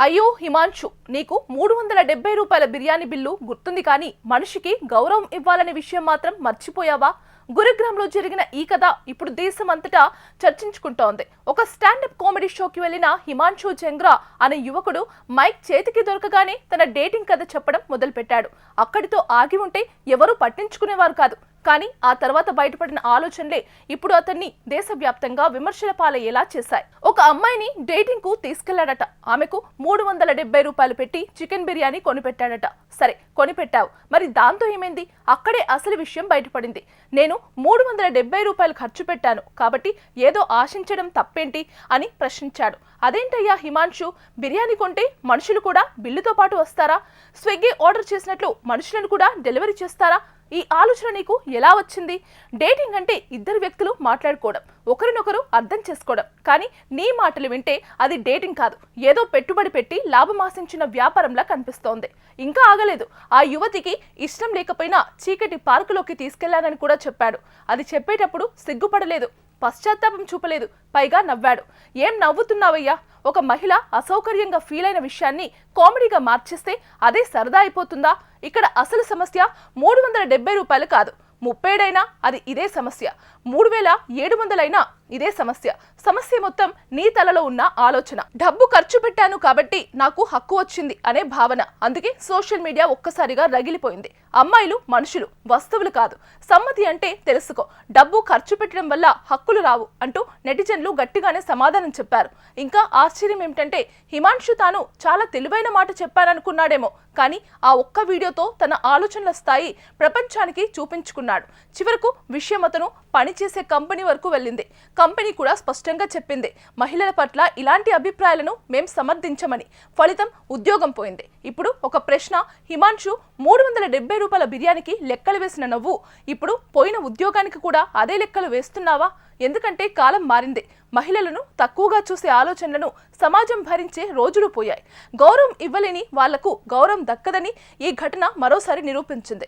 అయ్యో హిమాంశు, నీకు 370 రూపాయల బిర్యానీ బిల్లు గుర్తుంది, కానీ మనిషికి గౌరవం ఇవ్వాలనే విషయం మాత్రం మర్చిపోయావా? గురుగ్రామ్లో జరిగిన ఈ కథ ఇప్పుడు దేశం అంతటా చర్చించుకుంటోంది. ఒక స్టాండప్ కామెడీ షోకి వెళ్లిన హిమాంశు జంగ్రా అనే యువకుడు మైక్ చేతికి దొరకగానే తన డేటింగ్ కథ చెప్పడం మొదలుపెట్టాడు. అక్కడితో ఆగి ఉంటే ఎవరూ పట్టించుకునేవారు కాదు. కానీ ఆ తర్వాత బయటపడిన ఆలోచనలే ఇప్పుడు అతన్ని దేశవ్యాప్తంగా విమర్శల పాలయ్యేలా చేశాయి. ఒక అమ్మాయిని డేటింగ్ కు తీసుకెళ్లాడట. ఆమెకు 370 రూపాయలు పెట్టి చికెన్ బిర్యానీ కొనిపెట్టాడట. సరే, కొనిపెట్టావు, మరి దాంతో ఏమైంది? అక్కడే అసలు విషయం బయటపడింది. నేను 370 రూపాయలు ఖర్చు పెట్టాను కాబట్టి ఏదో ఆశించడం తప్పేంటి అని ప్రశ్నించాడు. అదేంటయ్యా హిమాంశు, బిర్యానీ కొంటే మనుషులు కూడా బిల్లుతో పాటు వస్తారా? స్విగ్గీ ఆర్డర్ చేసినట్లు మనుషులను కూడా డెలివరీ చేస్తారా? ఈ ఆలోచన నీకు ఎలా వచ్చింది? డేటింగ్ అంటే ఇద్దరు వ్యక్తులు మాట్లాడుకోవడం, ఒకరినొకరు అర్థం చేసుకోవడం. కానీ నీ మాటలు వింటే అది డేటింగ్ కాదు, ఏదో పెట్టుబడి పెట్టి లాభం ఆశించిన వ్యాపారంలా కనిపిస్తోంది. ఇంకా ఆగలేదు. ఆ యువతికి ఇష్టం లేకపోయినా చీకటి పార్కులోకి తీసుకెళ్లానని కూడా చెప్పాడు. అది చెప్పేటప్పుడు సిగ్గుపడలేదు, పశ్చాత్తాపం చూపలేదు, పైగా నవ్వాడు. ఏం నవ్వుతున్నావయ్యా? ఒక మహిళ అసౌకర్యంగా ఫీల్ అయిన విషయాన్ని కామెడీగా మార్చేస్తే అదే సరదా అయిపోతుందా? ఇక్కడ అసలు సమస్య 370 రూపాయలు కాదు, 37 అయినా అది ఇదే సమస్య, 3700 అయినా ఇదే సమస్య. సమస్య మొత్తం నీ తలలో ఉన్న ఆలోచన. డబ్బు ఖర్చు పెట్టాను కాబట్టి నాకు హక్కు వచ్చింది అనే భావన. అందుకే సోషల్ మీడియా ఒక్కసారిగా రగిలిపోయింది. అమ్మాయిలు మనుషులు, వస్తువులు కాదు. సమ్మతి అంటే తెలుసుకో, డబ్బు ఖర్చు పెట్టడం వల్ల హక్కులు రావు అంటూ నెటిజన్లు గట్టిగానే సమాధానం చెప్పారు. ఇంకా ఆశ్చర్యం ఏమిటంటే, హిమాంశు తాను చాలా తెలివైన మాట చెప్పాననుకున్నాడేమో, కానీ ఆ ఒక్క వీడియోతో తన ఆలోచనల స్థాయి ప్రపంచానికి చూపించుకున్నాడు. చివరకు విషయం అతను పనిచేసే కంపెనీ వరకు వెళ్ళింది. కంపెనీ కూడా స్పష్టంగా చెప్పింది, మహిళల పట్ల ఇలాంటి అభిప్రాయాలను మేం సమర్థించమని. ఫలితం ఉద్యోగం పోయింది. ఇప్పుడు ఒక ప్రశ్న, హిమాంశు 370 రూపాయల బిర్యానీకి లెక్కలు వేసిన నువ్వు ఇప్పుడు పోయిన ఉద్యోగానికి కూడా అదే లెక్కలు వేస్తున్నావా? ఎందుకంటే కాలం మారింది. మహిళలను తక్కువగా చూసే ఆలోచనలను సమాజం భరించే రోజులు పోయాయి. గౌరవం ఇవ్వలేని వాళ్లకు గౌరవం దక్కదని ఈ ఘటన మరోసారి నిరూపించింది.